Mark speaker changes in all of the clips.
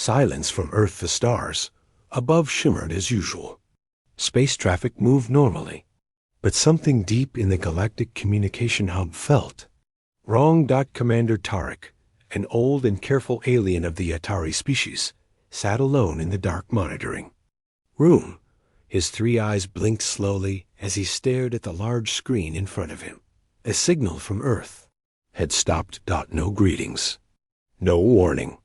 Speaker 1: Silence from Earth. The stars above shimmered as usual. Space traffic moved normally. But something deep in the galactic communication hub felt wrong. Commander Tarek, an old and careful alien of the Atari species, sat alone in the dark monitoring room. His 3 eyes blinked slowly as he stared at the large screen in front of him. A signal from Earth had stopped. No greetings. No warning.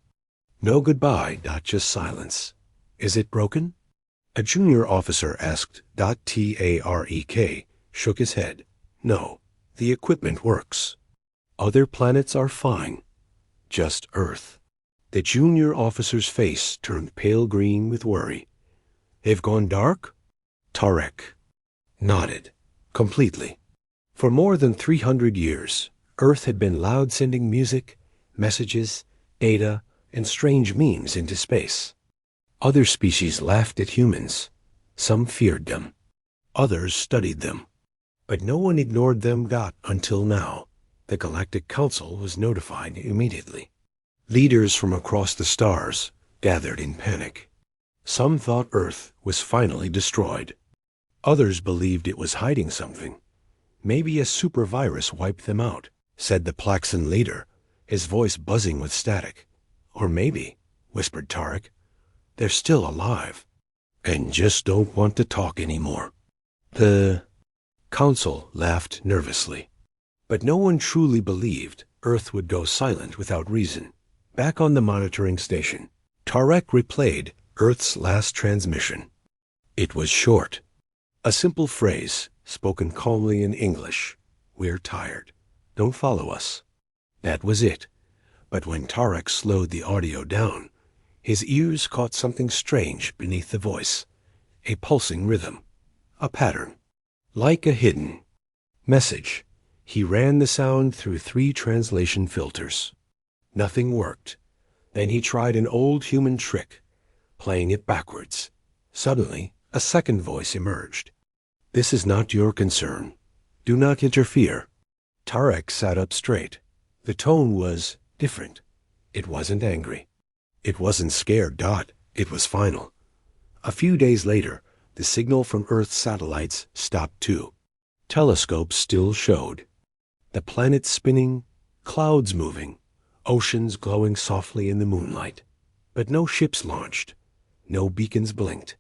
Speaker 1: No goodbye. Just silence. Is it broken? A junior officer asked. Tarek shook his head. No, the equipment works. Other planets are fine. Just Earth. The junior officer's face turned pale green with worry. They've gone dark? Tarek nodded. Completely. For more than 300 years, Earth had been loud, sending music, messages, data, and strange memes into space. Other species laughed at humans. Some feared them. Others studied them. But no one ignored them. Until now. The Galactic Council was notified immediately. Leaders from across the stars gathered in panic. Some thought Earth was finally destroyed. Others believed it was hiding something. Maybe a super virus wiped them out, said the Plaxan leader, his voice buzzing with static. Or maybe, whispered Tarek, they're still alive and just don't want to talk anymore. The Council laughed nervously. But no one truly believed Earth would go silent without reason. Back on the monitoring station, Tarek replayed Earth's last transmission. It was short. A simple phrase, spoken calmly in English. We're tired. Don't follow us. That was it. But when Tarek slowed the audio down, his ears caught something strange beneath the voice. A pulsing rhythm. A pattern. Like a hidden message. He ran the sound through 3 translation filters. Nothing worked. Then he tried an old human trick, playing it backwards. Suddenly, a second voice emerged. This is not your concern. Do not interfere. Tarek sat up straight. The tone was different. It wasn't angry. It wasn't scared. It was final. A few days later, the signal from Earth's satellites stopped too. Telescopes still showed. The planets spinning, clouds moving, oceans glowing softly in the moonlight. But no ships launched. No beacons blinked.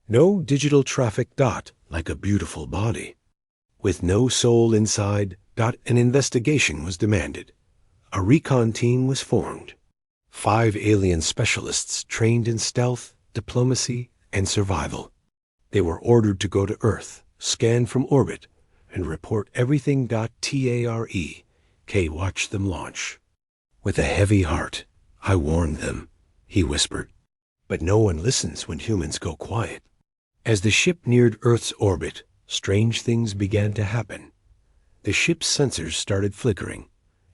Speaker 1: No digital traffic. Like a beautiful body. With no soul inside. An investigation was demanded. A recon team was formed. 5 alien specialists trained in stealth, diplomacy, and survival. They were ordered to go to Earth, scan from orbit, and report everything. Tarek watched them launch. With a heavy heart, I warned them, he whispered. But no one listens when humans go quiet. As the ship neared Earth's orbit, strange things began to happen. The ship's sensors started flickering.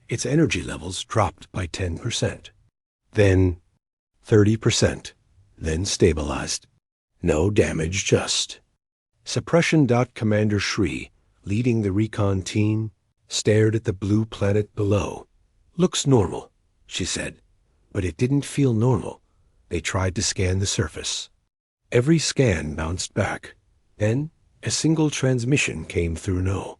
Speaker 1: Its energy levels dropped by 10%. Then 30%. Then stabilized. No damage, just suppression. Commander Shri, leading the recon team, stared at the blue planet below. Looks normal, she said, but it didn't feel normal. They tried to scan the surface. Every scan bounced back. Then a single transmission came through. No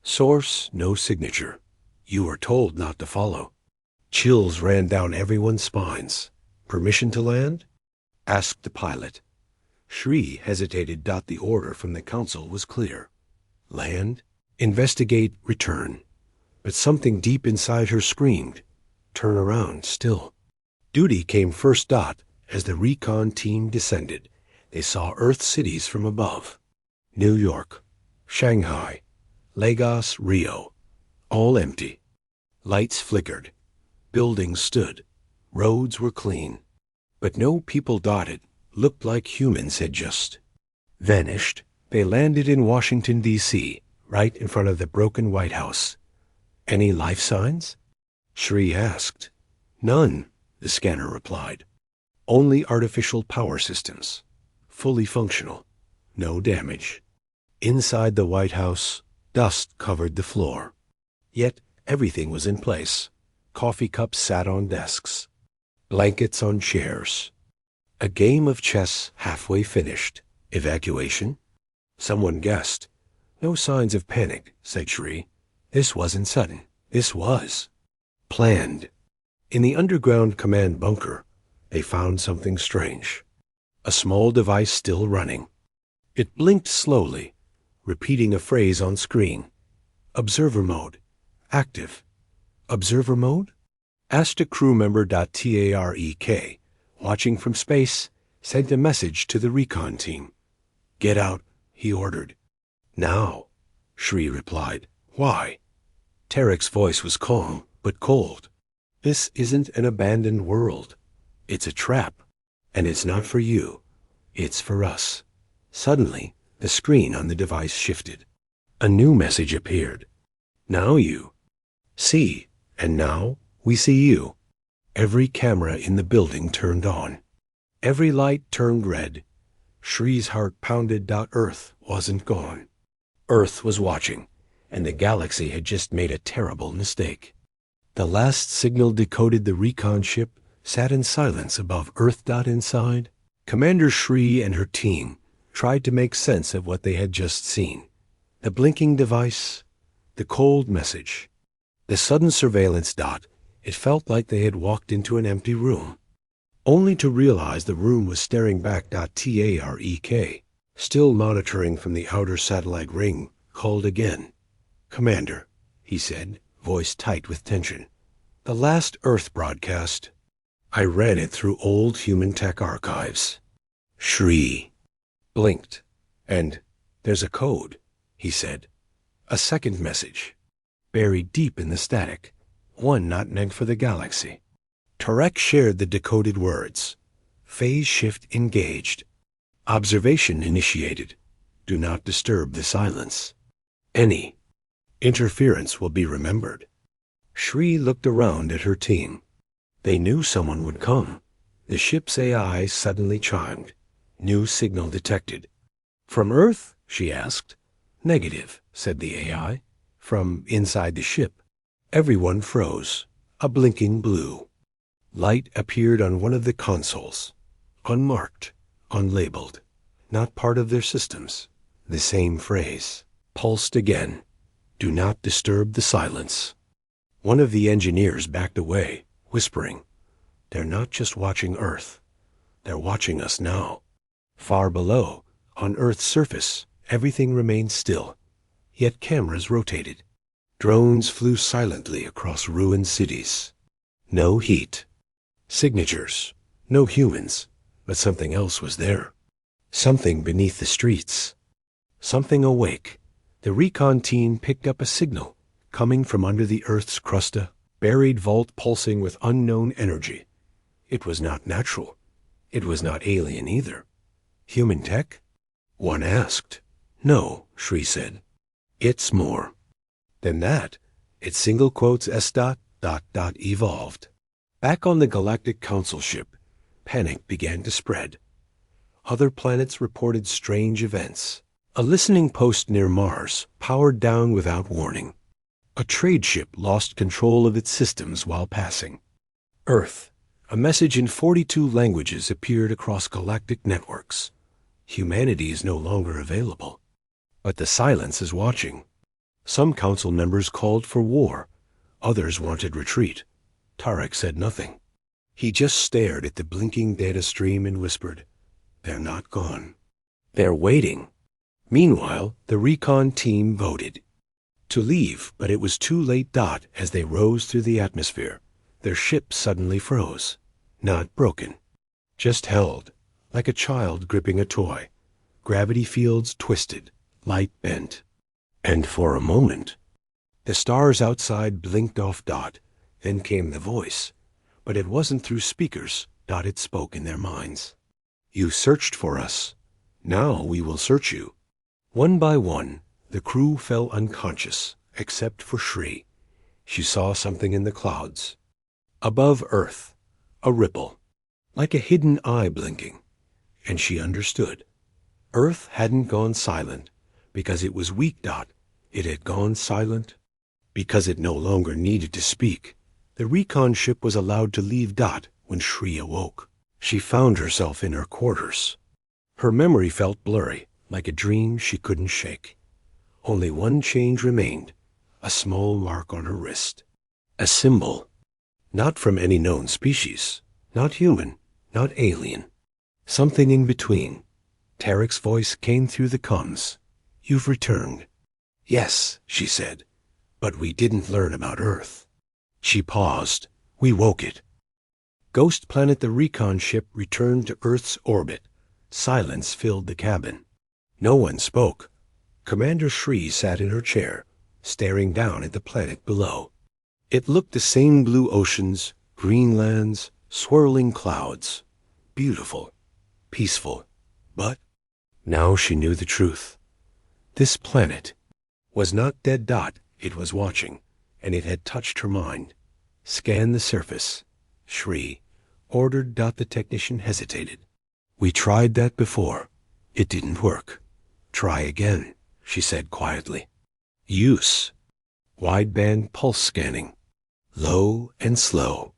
Speaker 1: source, no signature. You were told not to follow. Chills ran down everyone's spines. Permission to land? Asked the pilot. Shri hesitated. The order from the council was clear. Land, investigate, return. But something deep inside her screamed. Turn around, still. Duty came first. As the recon team descended, they saw Earth cities from above. New York, Shanghai, Lagos, Rio, all empty. Lights flickered. Buildings stood. Roads were clean. But no people. It looked like humans had just vanished. They landed in Washington, D.C., right in front of the broken White House. Any life signs? Shri asked. None, the scanner replied. Only artificial power systems. Fully functional. No damage. Inside the White House, dust covered the floor. Yet everything was in place. Coffee cups sat on desks. Blankets on chairs. A game of chess halfway finished. Evacuation? Someone guessed. No signs of panic, said Shri. This wasn't sudden. This was planned. In the underground command bunker, they found something strange. A small device still running. It blinked slowly, repeating a phrase on screen. Observer mode. Active. Observer mode? Asked a crew member. Tarek, watching from space, sent a message to the recon team. Get out, he ordered. Now, Shri replied. Why? Tarek's voice was calm, but cold. This isn't an abandoned world. It's a trap. And it's not for you. It's for us. Suddenly, the screen on the device shifted. A new message appeared. Now you see, and now we see you. Every camera in the building turned on. Every light turned red. Shri's heart pounded. Earth wasn't gone. Earth was watching, and the galaxy had just made a terrible mistake. The last signal decoded. The recon ship sat in silence above Earth. Inside, Commander Shri and her team tried to make sense of what they had just seen. The blinking device, the cold message, the sudden surveillance. It felt like they had walked into an empty room, only to realize the room was staring back. Tarek, still monitoring from the outer satellite ring, called again. Commander, he said, voice tight with tension. The last Earth broadcast. I ran it through old human tech archives. Shri blinked. And there's a code, he said. A second message, buried deep in the static, one not meant for the galaxy. Tarek shared the decoded words. Phase shift engaged. Observation initiated. Do not disturb the silence. Any interference will be remembered. Shri looked around at her team. They knew someone would come. The ship's AI suddenly chimed. New signal detected. From Earth? She asked. Negative, said the AI. From inside the ship. Everyone froze. A blinking blue. Light appeared on one of the consoles. Unmarked, unlabeled. Not part of their systems. The same phrase. Pulsed again. Do not disturb the silence. One of the engineers backed away, whispering. They're not just watching Earth. They're watching us now. Far below, on Earth's surface, everything remained still. Yet cameras rotated. Drones flew silently across ruined cities. No heat. Signatures. No humans. But something else was there. Something beneath the streets. Something awake. The recon team picked up a signal, coming from under the Earth's crusta, buried vault pulsing with unknown energy. It was not natural. It was not alien either. Human tech? One asked. No, Shri said. It's more than that. It's single quotes evolved. Back on the Galactic Council ship, panic began to spread. Other planets reported strange events. A listening post near Mars powered down without warning. A trade ship lost control of its systems while passing. Earth. A message in 42 languages appeared across galactic networks. Humanity is no longer available. But the silence is watching. Some council members called for war. Others wanted retreat. Tarek said nothing. He just stared at the blinking data stream and whispered, They're not gone. They're waiting. Meanwhile, the recon team voted to leave, but it was too late. As they rose through the atmosphere, their ship suddenly froze. Not broken, just held, like a child gripping a toy. Gravity fields twisted, light bent. And for a moment, the stars outside blinked off. Then came the voice, but it wasn't through speakers. It spoke in their minds. You searched for us. Now we will search you. One by one, the crew fell unconscious, except for Shri. She saw something in the clouds. Above Earth, a ripple, like a hidden eye blinking. And she understood. Earth hadn't gone silent because it was weak. It had gone silent because it no longer needed to speak. The recon ship was allowed to leave. when Shri awoke. She found herself in her quarters. Her memory felt blurry, like a dream she couldn't shake. Only one change remained, a small mark on her wrist. A symbol. Not from any known species. Not human. Not alien. Something in between. Tarek's voice came through the comms. "You've returned." "Yes," she said, "but we didn't learn about Earth." She paused. "We woke it." Ghost Planet the recon ship returned to Earth's orbit. Silence filled the cabin. No one spoke. Commander Shri sat in her chair, staring down at the planet below. It looked the same: blue oceans, green lands, swirling clouds. Beautiful, peaceful. But now she knew the truth. This planet was not dead. It was watching, and it had touched her mind. "Scan the surface," Shri ordered. The technician hesitated. "We tried that before. It didn't work." "Try again," she said quietly. "Use wideband pulse scanning. Low and slow."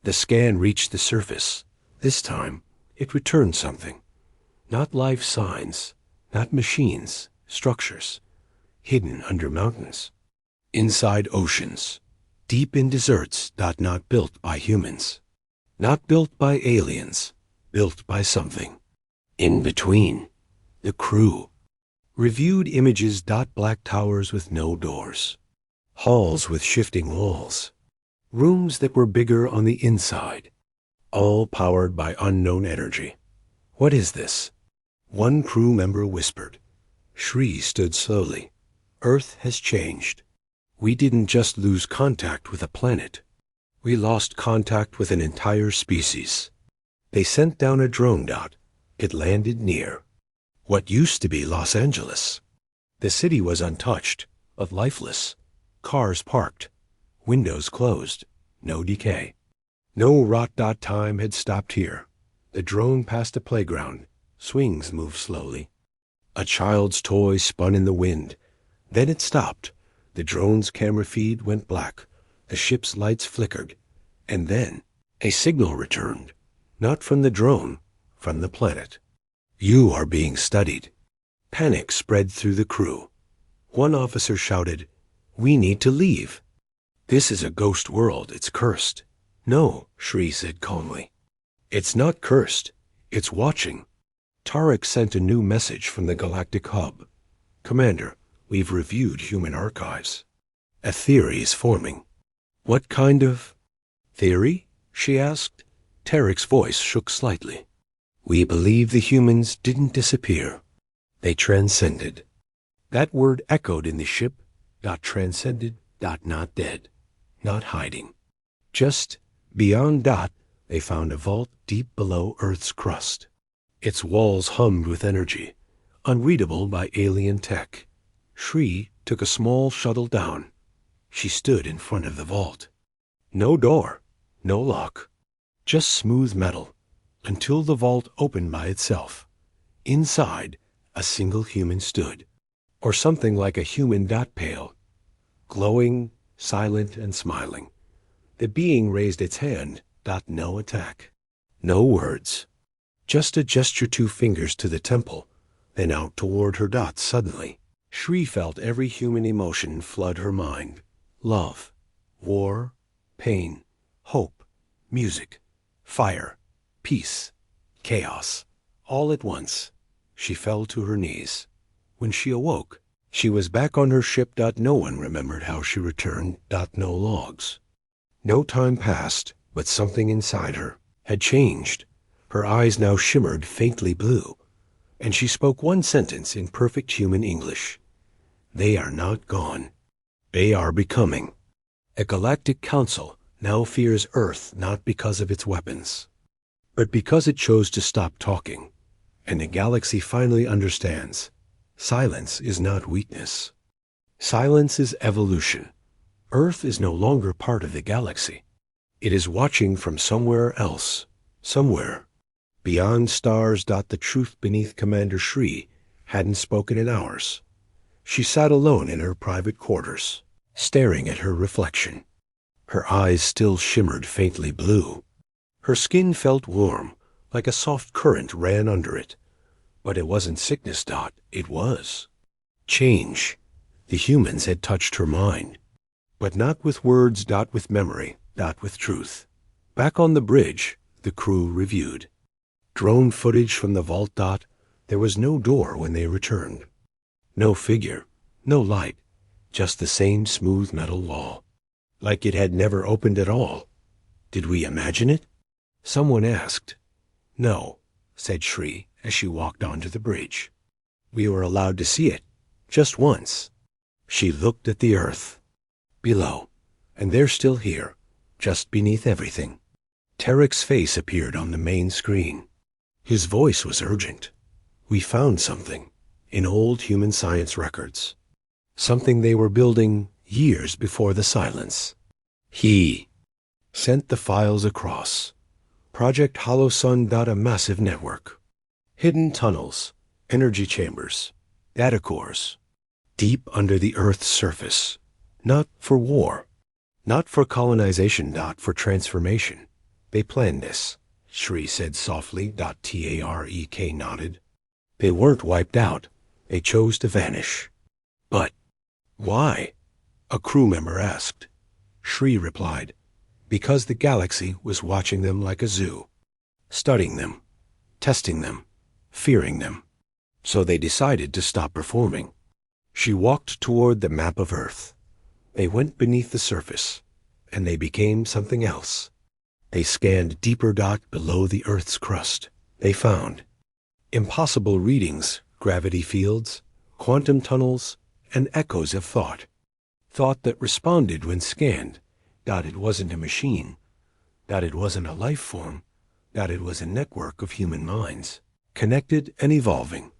Speaker 1: The scan reached the surface. This time, it returned something. Not life signs, not machines, structures. Hidden under mountains. Inside oceans. Deep in deserts. Not built by humans. Not built by aliens. Built by something. In between. The crew. Reviewed images. Black towers with no doors. Halls with shifting walls. Rooms that were bigger on the inside. All powered by unknown energy. "What is this?" One crew member whispered. Shri stood slowly. "Earth has changed. We didn't just lose contact with a planet. We lost contact with an entire species. They sent down a drone. It landed near what used to be Los Angeles. The city was untouched, but lifeless. Cars parked. Windows closed. No decay. No rot. Time had stopped here. The drone passed a playground. Swings moved slowly. A child's toy spun in the wind. Then it stopped. The drone's camera feed went black. The ship's lights flickered. And then a signal returned. Not from the drone, from the planet. "You are being studied." Panic spread through the crew. One officer shouted, "We need to leave. This is a ghost world. It's cursed." "No," Shri said calmly. "It's not cursed. It's watching." Tarek sent a new message from the Galactic Hub. "Commander, we've reviewed human archives. A theory is forming." "What kind of theory?" she asked. Tarek's voice shook slightly. "We believe the humans didn't disappear. They transcended." That word echoed in the ship. Transcended. Not dead. Not hiding. Just beyond. They found a vault deep below Earth's crust. Its walls hummed with energy, unreadable by alien tech. Shri took a small shuttle down. She stood in front of the vault. No door, no lock, just smooth metal, until the vault opened by itself. Inside, a single human stood, or something like a human. Pale, glowing, silent, and smiling. The being raised its hand. No attack. No words. Just a gesture, 2 fingers to the temple, then out toward her. Suddenly, Shri felt every human emotion flood her mind. Love, war, pain, hope, music, fire, peace, chaos. All at once, she fell to her knees. When she awoke, she was back on her ship. No one remembered how she returned. No logs. No time passed, but something inside her had changed. Her eyes now shimmered faintly blue, and she spoke one sentence in perfect human English. "They are not gone. They are becoming." A galactic council now fears Earth not because of its weapons, but because it chose to stop talking. And the galaxy finally understands. Silence is not weakness. Silence is evolution. Earth is no longer part of the galaxy. It is watching from somewhere else, somewhere beyond stars. The truth beneath Commander Shri hadn't spoken in hours. She sat alone in her private quarters, staring at her reflection. Her eyes still shimmered faintly blue. Her skin felt warm, like a soft current ran under it. But it wasn't sickness, it was change. The humans had touched her mind. But not with words, with memory, with truth. Back on the bridge, the crew reviewed. Drone footage from the vault. There was no door when they returned. No figure, no light, just the same smooth metal wall. Like it had never opened at all. Did we imagine it? Someone asked. No, said Shri as she walked onto the bridge. We were allowed to see it, just once. She looked at the earth. Below, and they're still here, just beneath everything. Tarek's face appeared on the main screen. His voice was urgent. We found something in old human science records. Something they were building years before the silence. He sent the files across. Project Hollow Sun. A massive network. Hidden tunnels, energy chambers, data cores. Deep under the Earth's surface. Not for war. Not for colonization. For transformation. They planned this, Shri said softly. Tarek nodded. They weren't wiped out. They chose to vanish. But why? A crew member asked. Shri replied, because the galaxy was watching them like a zoo. Studying them. Testing them. Fearing them. So they decided to stop performing. She walked toward the map of Earth. They went beneath the surface, and they became something else. They scanned deeper. Below the Earth's crust. They found impossible readings, gravity fields, quantum tunnels, and echoes of thought. Thought that responded when scanned. It wasn't a machine. It wasn't a life form. It was a network of human minds, connected and evolving.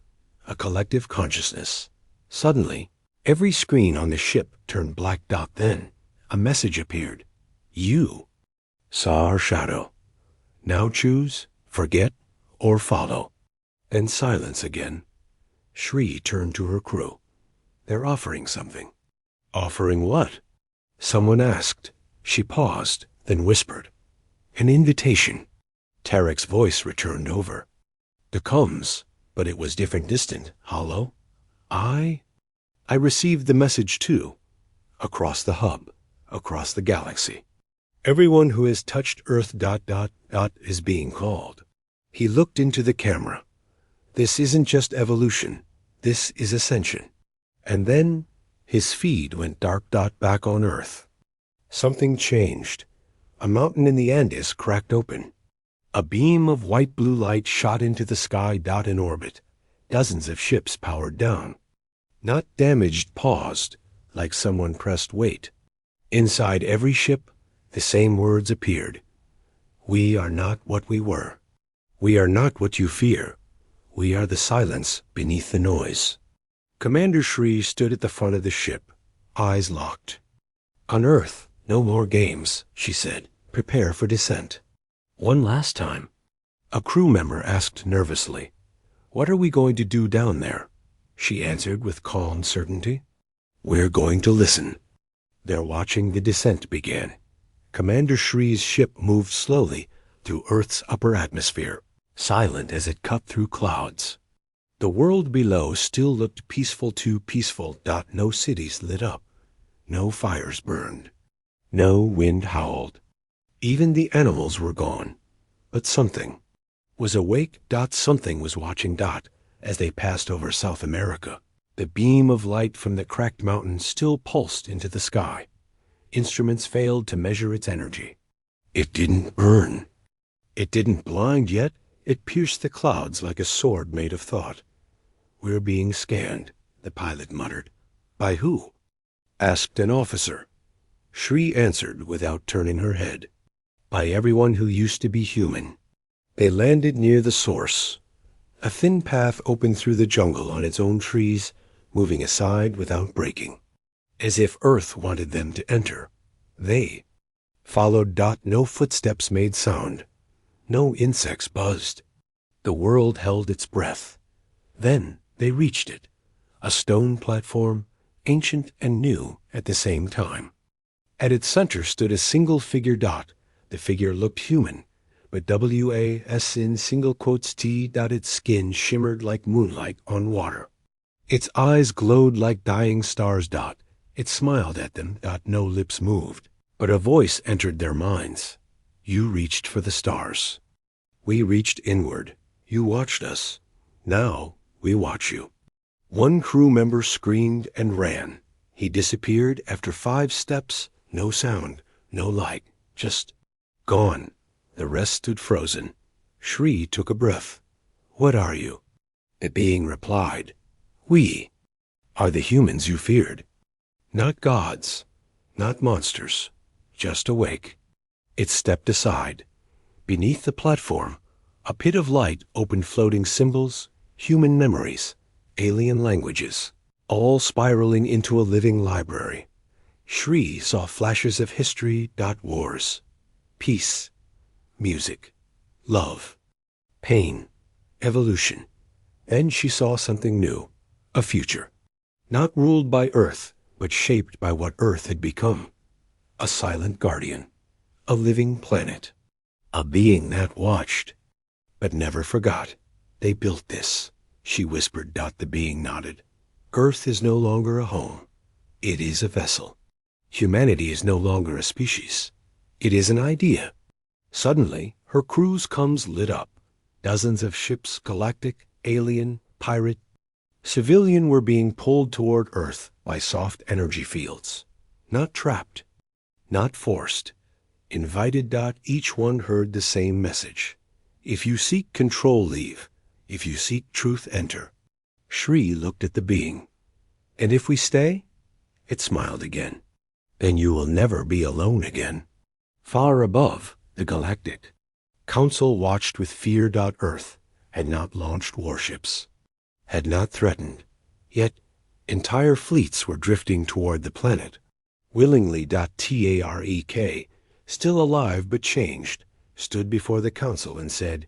Speaker 1: A collective consciousness. Suddenly, every screen on the ship turned black. Then, a message appeared. You saw our shadow. Now choose, forget, or follow. And silence again. Shri turned to her crew. They're offering something. Offering what? Someone asked. She paused, then whispered. An invitation. Tarek's voice returned over. The comes, but it was different, distant, hollow. I received the message too. Across the hub, across the galaxy. Everyone who has touched Earth. Is being called. He looked into the camera. This isn't just evolution. This is ascension. And then his feed went dark. Back on Earth. Something changed. A mountain in the Andes cracked open. A beam of white-blue light shot into the sky. In orbit. Dozens of ships powered down. Not damaged, paused, like someone pressed wait. Inside every ship, the same words appeared. We are not what we were. We are not what you fear. We are the silence beneath the noise. Commander Shri stood at the front of the ship, eyes locked. On Earth, no more games, she said. Prepare for descent. One last time. A crew member asked nervously, What are we going to do down there? She answered with calm certainty. We're going to listen. Their watching the descent began. Commander Shri's ship moved slowly through Earth's upper atmosphere, silent as it cut through clouds. The world below still looked peaceful, too peaceful. No cities lit up. No fires burned. No wind howled. Even the animals were gone. But something was awake. Something was watching. As they passed over South America, the beam of light from the cracked mountain still pulsed into the sky. Instruments failed to measure its energy. It didn't burn. It didn't blind, yet it pierced the clouds like a sword made of thought. We're being scanned, the pilot muttered. By who? Asked an officer. Shri answered without turning her head. By everyone who used to be human. They landed near the source. A thin path opened through the jungle on its own trees, moving aside without breaking. As if Earth wanted them to enter. They followed. No footsteps made sound. No insects buzzed. The world held its breath. Then they reached it. A stone platform, ancient and new at the same time. At its center stood a single figure. The figure looked human, but WAS in single quotes T. Its skin shimmered like moonlight on water. Its eyes glowed like dying stars. It smiled at them. No lips moved, but a voice entered their minds. You reached for the stars. We reached inward. You watched us. Now we watch you. One crew member screamed and ran. He disappeared after 5 steps, no sound, no light, just gone. The rest stood frozen. Shri took a breath. What are you? The being replied, we are the humans you feared. Not gods, not monsters, just awake. It stepped aside. Beneath the platform, a pit of light opened, floating symbols, human memories, alien languages, all spiraling into a living library. Shri saw flashes of history. Wars, peace, music, love, pain, evolution. Then she saw something new, a future, not ruled by Earth, but shaped by what Earth had become. A silent guardian, a living planet, a being that watched, but never forgot. They built this, she whispered. The being nodded. Earth is no longer a home. It is a vessel. Humanity is no longer a species. It is an idea. Suddenly, her crew's comms lit up. Dozens of ships, galactic, alien, pirate, civilian, were being pulled toward Earth by soft energy fields. Not trapped, not forced, invited. Each one heard the same message. If you seek control, leave. If you seek truth, enter. Shri looked at the being. And if we stay? It smiled again. Then you will never be alone again. Far above, the Galactic Council watched with fear. Earth had not launched warships, had not threatened, yet entire fleets were drifting toward the planet. Willingly. Tarek, still alive but changed, stood before the council and said,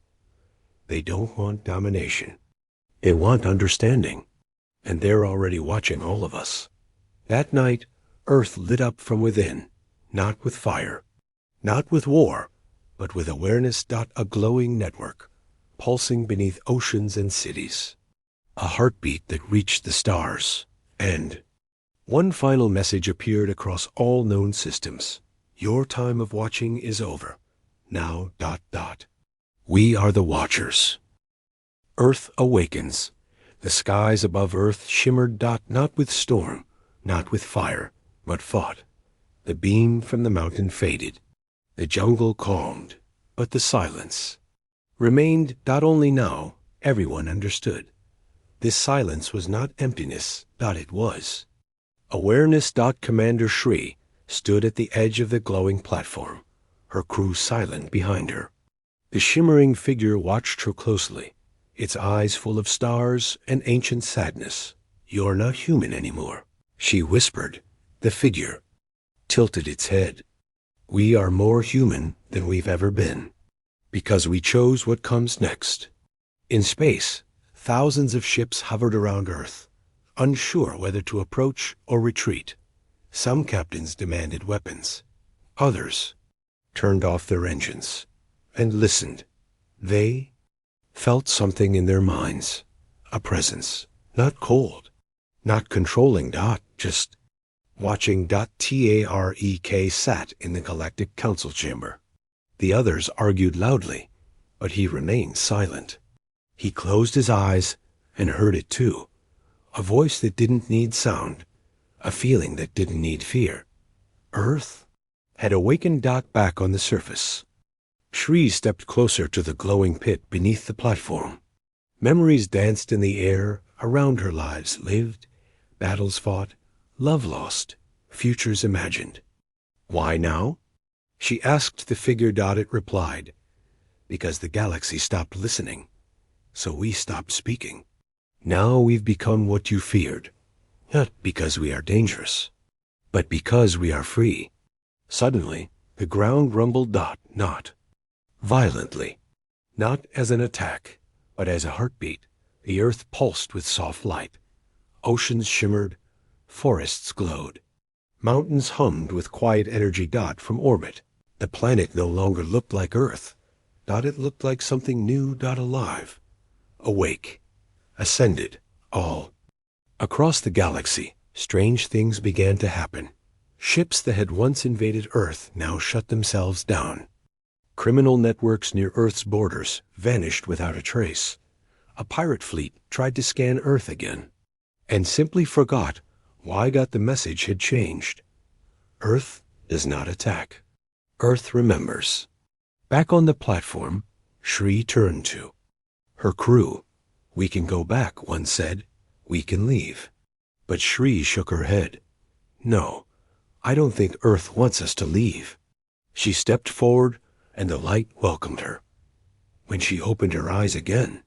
Speaker 1: they don't want domination. They want understanding. And they're already watching all of us. That night, Earth lit up from within, not with fire, not with war, but with awareness. A glowing network, pulsing beneath oceans and cities. A heartbeat that reached the stars. And one final message appeared across all known systems. Your time of watching is over. Now. We are the Watchers. Earth awakens. The skies above Earth shimmered. Not with storm, not with fire, but fought. The beam from the mountain faded. The jungle calmed, but the silence remained. Only now everyone understood. This silence was not emptiness. It was awareness. Commander Shri stood at the edge of the glowing platform, her crew silent behind her. The shimmering figure watched her closely, its eyes full of stars and ancient sadness. You're not human anymore, she whispered. The figure tilted its head. We are more human than we've ever been, because we chose what comes next. In space, thousands of ships hovered around Earth, unsure whether to approach or retreat. Some captains demanded weapons. Others turned off their engines and listened. They felt something in their minds, a presence, not cold, not controlling. Just watching. Tarek sat in the Galactic Council chamber. The others argued loudly, but he remained silent. He closed his eyes and heard it too. A voice that didn't need sound, a feeling that didn't need fear. Earth had awakened. Back on the surface, Shri stepped closer to the glowing pit beneath the platform. Memories danced in the air around her. Lives lived, battles fought, love lost, futures imagined. Why now? She asked the figure. It replied, because the galaxy stopped listening, so we stopped speaking. Now we've become what you feared, not because we are dangerous, but because we are free. Suddenly, the ground rumbled. Not violently, not as an attack, but as a heartbeat. The Earth pulsed with soft light. Oceans shimmered, forests glowed. Mountains hummed with quiet energy. From orbit, the planet no longer looked like Earth. Dot it looked like something new. Dot alive, awake, ascended, all. Across the galaxy, strange things began to happen. Ships that had once invaded Earth now shut themselves down. Criminal networks near Earth's borders vanished without a trace. A pirate fleet tried to scan Earth again, and simply forgot why the message had changed. Earth does not attack. Earth remembers. Back on the platform, Shri turned to her crew. "We can go back," one said. "We can leave." But Shri shook her head. "No, I don't think Earth wants us to leave." She stepped forward, and the light welcomed her. When she opened her eyes again,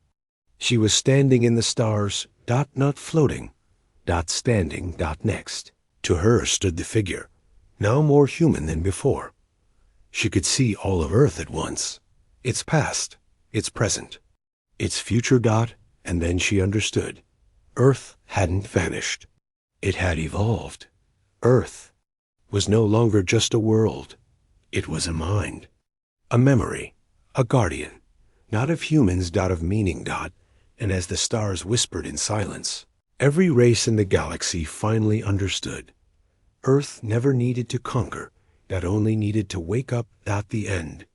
Speaker 1: she was standing in the stars. Not floating. Standing. Next to her stood the figure, now more human than before. She could see all of Earth at once. Its past, its present, its future. And then she understood. Earth hadn't vanished. It had evolved. Earth was no longer just a world. It was a mind, a memory, a guardian, not of humans. Of meaning. And as the stars whispered in silence, every race in the galaxy finally understood. Earth never needed to conquer. Only needed to wake up. The end.